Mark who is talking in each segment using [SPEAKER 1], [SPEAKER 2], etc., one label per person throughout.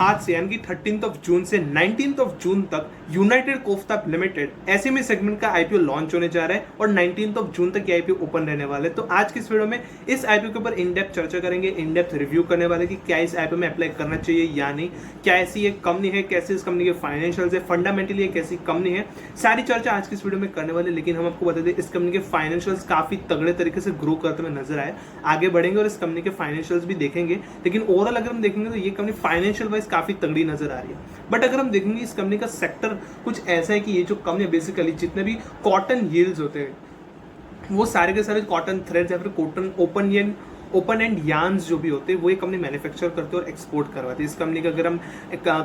[SPEAKER 1] आज से यानी कि 13 जून से 19 जून तक United kofta limited SME segment का आईपीओ लॉन्च होने जा रहा है और 19 जून तक ये आईपीओ ओपन रहने वाले हैं। तो आज की इस वीडियो में इस आईपीओ के ऊपर इन डेप्थ चर्चा करेंगे, इन डेप्थ रिव्यू करने वाले कि क्या इस आईपीओ में अप्लाई करना चाहिए या नहीं, क्या ऐसी एक कंपनी है, कैसे इस कंपनी के फाइनेंशियल्स है, फंडामेंटली एक ऐसी कंपनी है, सारी चर्चा आज की इस वीडियो में करने वाले। लेकिन हम आपको बता दें इस कंपनी के फाइनेंशियल्स काफी तगड़े तरीके से ग्रो करते हुए नजर आए। आगे बढ़ेंगे और इस कंपनी के फाइनेंशियल्स भी देखेंगे, लेकिन ओवरऑल अगर हम देखेंगे तो ये कंपनी फाइनेंशियल वाइज काफी तगड़ी नजर आ रही है। बट अगर हम देखेंगे इस कंपनी का सेक्टर कुछ ऐसा है कि ये जो कंपनी बेसिकली जितने भी कॉटन यील्ड्स होते हैं वो सारे के सारे कॉटन थ्रेड्स या फिर कॉटन ओपन एंड यार्न्स जो भी होते हैं वो ये कंपनी मैन्युफैक्चर करते हैं और एक्सपोर्ट करवाती है। इस कंपनी का अगर हम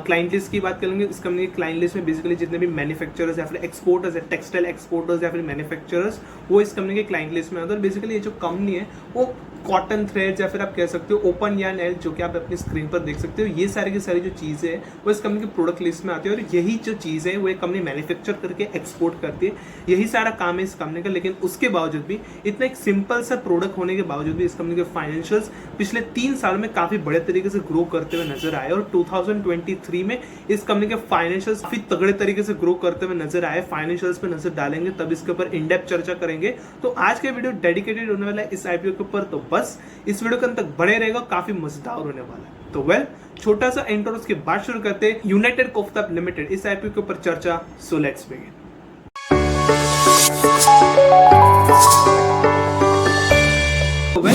[SPEAKER 1] क्लाइंट लिस्ट की बात करेंगे, इस कंपनी के क्लाइंट लिस्ट में बेसिकली जितने भी मैन्युफैक्चरर्स या फिर एक्सपोर्टर्स है, टेक्सटाइल एक्सपोर्टर्स या फिर मैन्युफैक्चरर्स, वो इस कंपनी के क्लाइंट लिस्ट में आते हैं। और बेसिकली ये जो कंपनी है वो कॉटन थ्रेड्स या फिर आप कह सकते हो ओपन यार्न एल, जो कि आप अपनी स्क्रीन पर देख सकते हो, ये सारी की सारी जो चीज़ें हैं वो इस कंपनी के प्रोडक्ट लिस्ट में आती है। और यही जो चीज़ है वो एक कंपनी मैन्युफैक्चर करके एक्सपोर्ट करती है, यही सारा काम है इस कंपनी का। लेकिन उसके बावजूद भी इतना एक सिंपल सा प्रोडक्ट होने के बावजूद भी इस कंपनी के फाइनेंशियल्स पिछले 3 साल में काफी बड़े तरीके से ग्रो करते हुए नजर आए और 2023 में इस कंपनी के फाइनेंशियल्स काफी तगड़े तरीके से ग्रो करते हुए नजर आए। फाइनेंशियल्स पे नजर डालेंगे तब इसके ऊपर इन डेप्थ चर्चा करेंगे। तो आज का वीडियो डेडिकेटेड होने वाला है इस आईपीओ के ऊपर, तो बस इस वीडियो के अंत तक बने रहेगा, काफी मजेदार होने वाला है। तो छोटा सा इंट्रो, उसके बाद शुरू करते हैं यूनाइटेड कोफ्ता लिमिटेड इस आईपीओ के ऊपर चर्चा। So let's begin.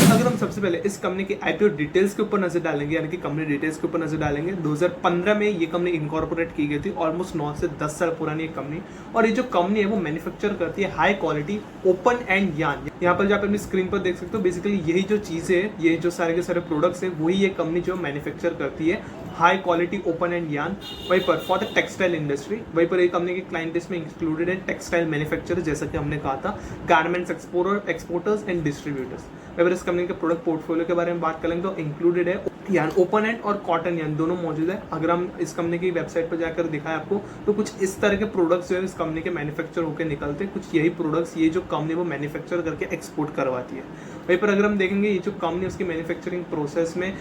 [SPEAKER 1] अगर हम सबसे पहले इस कंपनी के आईपीओ डिटेल्स के ऊपर नजर डालेंगे, यानी कि कंपनी डिटेल्स के ऊपर नजर डालेंगे, 2015 में ये कंपनी इनकॉर्पोरेट की गई थी। ऑलमोस्ट 9 से 10 साल पुरानी ये कंपनी, और ये जो कंपनी है वो मैन्युफैक्चर करती है high quality open and yarn. यहाँ पर जो आप अपनी स्क्रीन पर देख सकते हो, बेसिकली यही जो चीजें है, ये जो सारे के सारे प्रोडक्ट्स है, वही ये कंपनी जो मैन्युफैक्चर करती है high quality open and yarn. वहीं पर फॉर द टेक्सटाइल इंडस्ट्री, वहीं पर एक कंपनी के क्लाइंट लिस्ट में इंक्लूडेड है टेक्सटाइल मैन्युफैक्चरर, जैसा कि हमने कहा था, गारमेंट्स एक्सपोर्टर्स एंड डिस्ट्रीब्यूटर्स। वहीं पर इस कंपनी के प्रोडक्ट पोर्टफोलियो के बारे में बात करेंगे तो इंक्लूडेड है यार्न ओपन एंड और कॉटन यार्न, दोनों मौजूद है। अगर हम इस कंपनी की वेबसाइट पर जाकर दिखाएं आपको तो कुछ इस तरह के प्रोडक्ट्स जो है इस कंपनी के मैन्युफैक्चर होकर निकलते हैं। कुछ यही प्रोडक्ट्स ये जो कंपनी वो मैन्युफैक्चर करके एक्सपोर्ट करवाती है। वहीं पर अगर हम देखेंगे ये जो कंपनी उसकी मैन्युफैक्चरिंग प्रोसेस में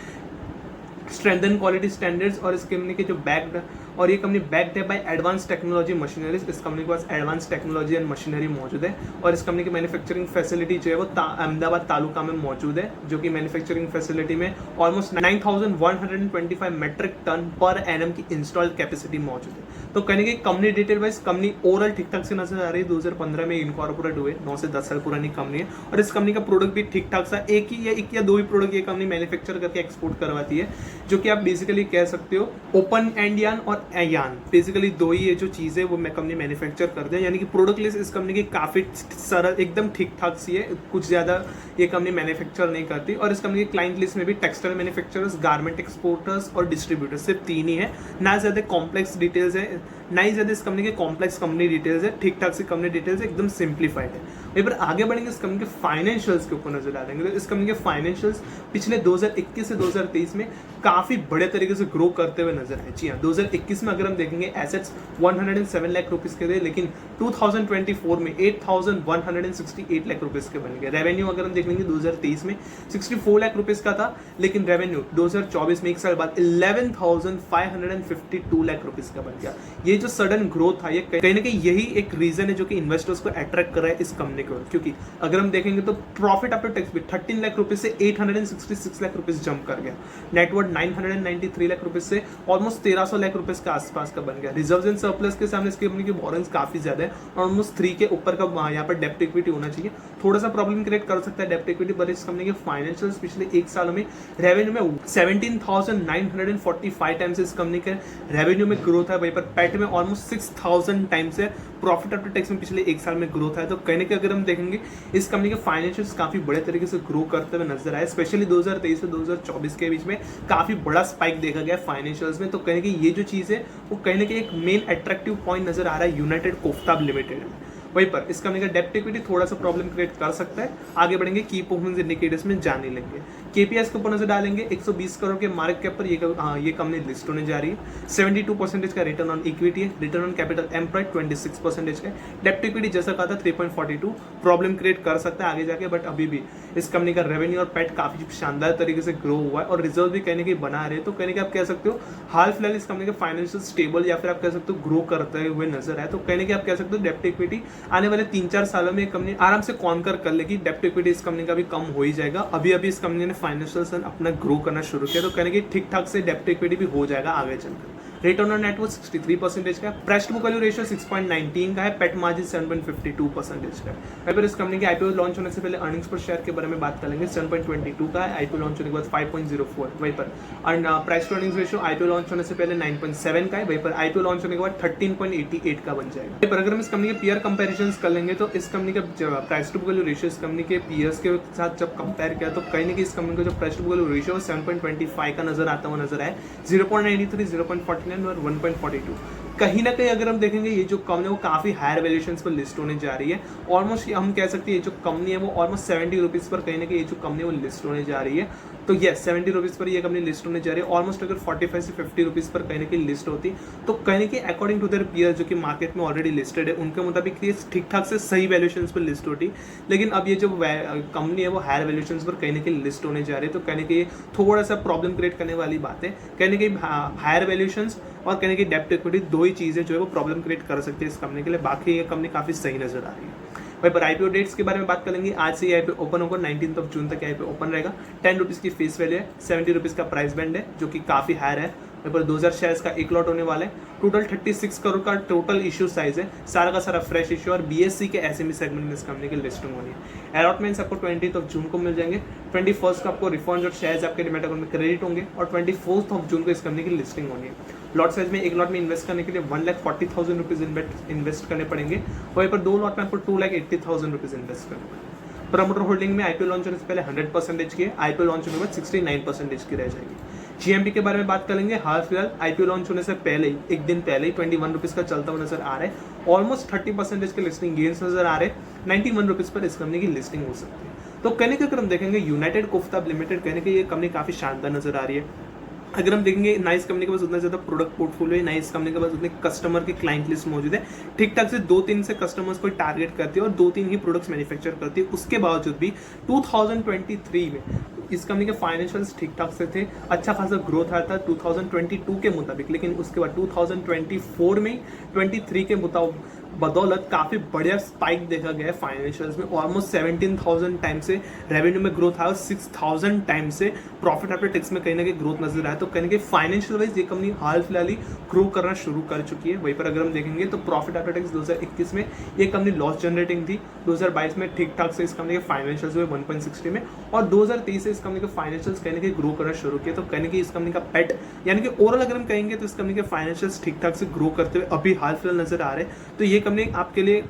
[SPEAKER 1] स्ट्रेंथन क्वालिटी स्टैंडर्ड्स, और इस कंपनी के जो बैक्ड, और ये कंपनी बैक्ड है बाय एडवांस टेक्नोलॉजी मशीनरीज। इस कंपनी के पास एडवांस टेक्नोलॉजी एंड मशीनरी मौजूद है। और इस कंपनी की मैन्युफैक्चरिंग फैसिलिटी जो है वो अहमदाबाद तालुका में मौजूद है, जो कि मैन्युफैक्चरिंग फैसिलिटी में almost 9125 metric ton per annum की इंस्टॉल्ड कैपेसिटी मौजूद है। तो कहने की company detail wise company overall ठीक ठाक से नजर आ रही है। 2015 में इनकॉर्पोरेट हुए, 9 से 10 साल पुरानी कंपनी है। और इस कंपनी का प्रोडक्ट भी ठीक ठाक सा एक या दो ही प्रोडक्ट ये कंपनी मैन्युफैक्चर करके एक्सपोर्ट करवाती है, जो कि आप बेसिकली कह सकते हो ओपन एंड यार्न और यार्न, बेसिकली दो ही ये जो चीज़ है वो कंपनी मैन्युफैक्चर करते हैं। यानी कि प्रोडक्ट लिस्ट इस कंपनी की काफ़ी सरल, एकदम ठीक ठाक सी है, कुछ ज़्यादा ये कंपनी मैन्युफैक्चर नहीं करती। और इस कंपनी के क्लाइंट लिस्ट में भी टेक्सटाइल मैन्युफैक्चरर्स, गारमेंट एक्सपोर्टर्स और डिस्ट्रीब्यूटर्स, सिर्फ 3 ही है। ना ज़्यादा कॉम्प्लेक्स डिटेल्स है, ना ही ज़्यादा इस कंपनी के कॉम्प्लेक्स कंपनी डिटेल्स है, ठीक ठाक सी कंपनी डिटेल्स है, एकदम सिंप्लीफाइड है। वहीं पर आगे बढ़ेंगे इस कंपनी के फाइनेंशियल्स के ऊपर नजर डालेंगे। तो इस कंपनी के फाइनेंशियल्स पिछले 2021 से 2023 में काफ़ी बड़े तरीके से ग्रो करते हुए नजर आए। जी हाँ, 2021 में अगर हम देखेंगे एसेट्स 107 लाख रुपीज़ के थे, लेकिन 2024 में 8168 लाख रुपीज़ के बन गए। रेवेन्यू अगर हम देखेंगे 2023 में 64 लाख रुपीज़ का था, लेकिन रेवेन्यू 2024 में एक साल बाद 11,552 लाख रुपीज़ का बन गया। ये जो सडन ग्रोथ था, ये कहीं ना कहीं यही एक रीजन है जो कि इन्वेस्टर्स को अट्रैक्ट कर रहा है इस कंपनी को। क्योंकि अगर हम देखेंगे तो प्रॉफिट आफ्टर टैक्स भी 13 लाख रुपीज़ से 866 लाख रुपीज़ जंप कर गया। नेटवर्थ 993 लाख रुपीज़ से ऑलमोस्ट 1300 लाख रुपीज़ के आसपास का बन गया। रिजर्व्स एंड सरप्लस के सामने इसकी कंपनी की बोरेंस काफी ज्यादा है, ऑलमोस्ट 3 के ऊपर का यहाँ पर डेप्ट इक्विटी होना चाहिए। थोड़ा सा प्रॉब्लम क्रिएट कर सकता है डेप्ट इक्विटी, पर इस कंपनी के फाइनेंशियल्स पिछले 1 साल में रेवेन्यू में 17,945 टाइम्स इस कंपनी के रेवेन्यू में ग्रोथ है। वहीं पर पैट में ऑलमोस्ट 6,000 टाइम्स है। प्रॉफिट आफ्टर टैक्स में पिछले 1 साल में ग्रोथ है। तो कहने के अगर हम देखेंगे इस कंपनी के फाइनेंशियल्स काफी बड़े तरीके से ग्रो करते हुए नजर आए। स्पेशली 2023 से 2024 के बीच में काफी बड़ा स्पाइक देखा गया फाइनेंशियल्स में। तो कहने की ये जो चीज है वो कहने के एक मेन अट्रैक्टिव पॉइंट नजर आ रहा है यूनाइटेड कोफ्ता लिमिटेड में। वहीं पर इस कंपनी का डेप्ट इक्विटी थोड़ा सा प्रॉब्लम क्रिएट कर सकता है। आगे बढ़ेंगे, की परफॉर्मेंस इंडिकेटर्स में जान ही लेंगे। KPIs के ऊपर नजर डालेंगे 120 करोड़ के मार्केट कैप पर ये कंपनी लिस्ट होने जा रही है। 72% का रिटर्न ऑन इक्विटी है, रिटर्न ऑन कैपिटल एम्प्लॉयड 26% का, डेप्ट टू इक्विटी जैसा कहा था 3.42, प्रॉब्लम क्रिएट कर सकता है आगे जाके, बट अभी भी इस कंपनी का रेवेन्यू और पैट काफी शानदार तरीके से ग्रो हुआ है और रिजर्व भी कहने की बना रहे, तो कहने के आप कह सकते हो हाल फिलहाल इस कंपनी का फाइनेंशियल स्टेबल या फिर आप कह सकते हो ग्रो करते हुए नजर आए, तो कहने के आप कह सकते हो डेप्ट इक्विटी आने वाले 3-4 सालों में कंपनी आराम से कॉन्कर कर लेगी। डेप्ट इक्विटी इस कंपनी का भी कम हो ही जाएगा, अभी अभी इस कंपनी ने फाइनेंशियल सन अपना ग्रो करना शुरू किया, तो कहने की ठीक ठाक से डेप्ट इक्विटी भी हो जाएगा आगे चलकर। रिटर्न ऑन नेटवर्थ 63% का है, price to book value ratio 6.19 का है, पेट मार्जिन 7.52% का है। फिर इस कंपनी के आईपीओ लॉन्च होने से पहले अर्निंग्स पर शेयर के बारे में बात करेंगे, 7.22 का है, आईपीओ लॉन्च होने के बाद 5.04, वहीं पर price to earnings ratio IPO launch होने से पहले 9.7 का है, वहीं पर आईपीओ लॉन्च होने के बाद 13.88 का बन जाएगा। पर अगर हम इस कंपनी के पीयर कंपेरिजन कर लेंगे तो इस कंपनी का price to book value ratio इस कंपनी के पीयर्स के साथ जब कंपेयर किया तो कहीं ना कहीं इस कंपनी का जो price to book value ratio 7.25 का नजर आता हुआ नजर आए, 0.93, 0.49 और 1.42। कहीं ना कहीं अगर हम देखेंगे ये जो कंपनी है वो काफी हायर वैल्यूएशंस पर लिस्ट होने जा रही है, ऑलमोस्ट हम कह सकते हैं ये जो कंपनी है वो ऑलमोस्ट 70 रुपीज पर कहीं ना कहीं ये जो कंपनी है वो लिस्ट होने जा रही है, तो यस 70 रुपीज पर ये कंपनी लिस्ट होने जा रही है। ऑलमोस्ट अगर 45 से 50 रुपीज पर कहीं ना कहीं लिस्ट होती तो कहीं ना कहीं अकॉर्डिंग टू देयर पीयर जो कि मार्केट में ऑलरेडी लिस्टेड है उनके मुताबिक ये ठीक ठाक से सही वैल्यूएशंस पर लिस्ट होती, लेकिन अब ये जो कंपनी है वो हायर वैल्यूएशंस पर कहीं ना कहीं लिस्ट होने जा रही है, तो कहीं ना कहीं थोड़ा सा प्रॉब्लम क्रिएट करने वाली बात है। कहीं ना कहीं हायर वैल्यूएशंस और कहने की डेप्ट इक्विटी दो ही चीजें जो है वो प्रॉब्लम क्रिएट कर सकती है इस कंपनी के लिए, बाकी ये कंपनी काफी सही नजर आ रही है। वहीं पर आईपीओ डेट्स के बारे में बात करेंगे, आज से ये आईपीओ ओपन होगा, 19 जून तक आईपीओ ओपन रहेगा। 10 रुपीज की फेस वैल्यू है, 70 रुपीज का प्राइस बैंड है जो कि काफी हायर है। वहीं पर 2000 शेयर्स का एक लॉट होने वाला है, टोटल 36 करोड़ का टोटल इश्यू साइज है, सारा का सारा फ्रेश इश्यू और बीएससी के एसएमई सेगमेंट में इस कंपनी की लिस्टिंग होनी है। अलॉटमेंट्स आपको 20 जून को मिल जाएंगे, 21 को आपको रिफंड और शेयर्स आपके डिमेट अकाउंट में क्रेडिट होंगे और 24 जून को इस कंपनी की लिस्टिंग होनी है। लॉट साइज में एक लॉट में इन्वेस्ट करने के लिए 1,40,000 रुपीज इन्वेस्ट करने पड़ेंगे, वहीं पर 2 लॉट में आपको 2,80,000 रुपीज इन्वेस्ट करने पड़ेंगे। प्रमोटर होल्डिंग में आईपीओ लॉन्च होने से पहले 100% की है, आईपीओ लॉन्च होने के बाद 69% की रह जाएगी। जीएमपी के बारे में बात करेंगे, हाल फिलहाल आईपीओ लॉन्च होने से पहले ही एक दिन पहले ही 21 रुपीज का चलता हुआ नजर आ रहा है, ऑलमोस्ट 30% के लिस्टिंग गेन्स नजर आ रहे हैं, 91 रुपीज पर इस कंपनी की लिस्टिंग हो सकती है। तो कहने के अगर हम देखेंगे यूनाइटेड कोफ्ता लिमिटेड कहने की ये कंपनी काफी शानदार नजर आ रही है। अगर हम देखेंगे नाइस कंपनी के पास उतना ज्यादा प्रोडक्ट पोर्टफोलियो है, नाइस कंपनी के पास उतने कस्टमर की क्लाइंट लिस्ट मौजूद है, ठीक ठाक से 2-3 से कस्टमर्स को टारगेट करती है और 2-3 ही प्रोडक्ट्स मैन्युफैक्चर करती है। उसके बावजूद भी 2023 में इस कंपनी के फाइनेंशियल्स ठीक ठाक से थे, अच्छा खासा ग्रोथ आया था 2022 के मुताबिक, लेकिन उसके बाद 2024 में 23 के बदौलत काफी बढ़िया स्पाइक देखा गया है फाइनेंशियल्स में, ऑलमोस्ट 17,000 टाइम से रेवेन्यू में ग्रोथ आया, 6,000 टाइम से प्रॉफिट आफ्टर टैक्स में कहीं ना कहीं ग्रोथ नजर आया, तो कहीं ना कहीं फाइनेंशियल वाइज ये कंपनी हाल फिलहाल ही ग्रो करना शुरू कर चुकी है। वहीं पर अगर हम देखेंगे तो प्रॉफिट आफ्टर टैक्स 2021 में ये कंपनी लॉस जनरेटिंग थी, 2022 में ठीक ठाक से इस कंपनी के फाइनेंशियल्स हुए 1.60 में, और 2023 से इस कंपनी के फाइनेंशियल्स कहीं ना कहीं ग्रो करना शुरू किया, तो कहीं ना कहीं इस कंपनी का पेट यानी कि ओवरऑल अगर हम कहेंगे तो इस कंपनी के फाइनेंशियल्स ठीक ठाक से ग्रो करते हुए अभी हाल फिलहाल नजर आ रहे हैं। तो ये कंपनी आपके लिए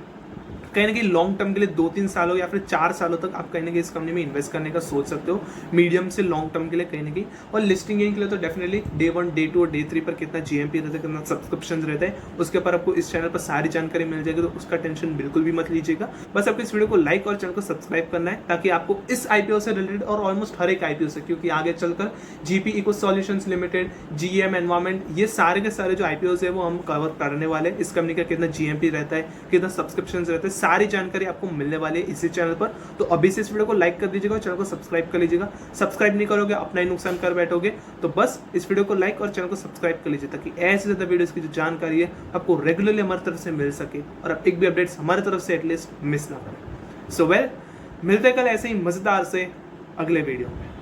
[SPEAKER 1] कहीं ना कहीं लॉन्ग टर्म के लिए 2-3 सालों या फिर 4 सालों तक आप कहीं ना कहीं इस कंपनी में इन्वेस्ट करने का सोच सकते हो, मीडियम से लॉन्ग टर्म के लिए कहीं ना कहीं। और लिस्टिंग गेन के लिए तो डेफिनेटली डे 1, डे 2 और डे 3 पर कितना जीएमपी रहता है, कितना सब्सक्रिप्शन रहता है, उसके ऊपर आपको इस चैनल पर सारी जानकारी मिल जाएगी, तो उसका टेंशन बिल्कुल भी मत लीजिएगा। बस आपको इस वीडियो को लाइक और चैनल को सब्सक्राइब करना है ताकि आपको इस आईपीओ से रिलेटेड और ऑलमोस्ट हर एक आईपीओ से, क्योंकि आगे चलकर GP eco solutions limited, GM environment, ये सारे के सारे जो आईपीओ है वो हम कवर करने वाले हैं। इस कंपनी का कितना जीएमपी रहता है, कितना सब्सक्रिप्शन रहता है, सारी जानकारी आपको मिलने वाली है इसी चैनल पर। तो अभी से इस वीडियो को लाइक कर दीजिएगा और चैनल को सब्सक्राइब कर लीजिएगा। सब्सक्राइब नहीं करोगे अपना ही नुकसान कर बैठोगे, तो बस इस वीडियो को लाइक और चैनल को सब्सक्राइब कर लीजिए ताकि ऐसे ज्यादा वीडियोस की जो जानकारी है आपको रेगुलरली हमारी तरफ से मिल सके और आप एक भी अपडेट्स हमारी तरफ से एटलीस्ट मिस ना करें। सो वेल, मिलते हैं कल ऐसे ही मजेदार से अगले वीडियो में।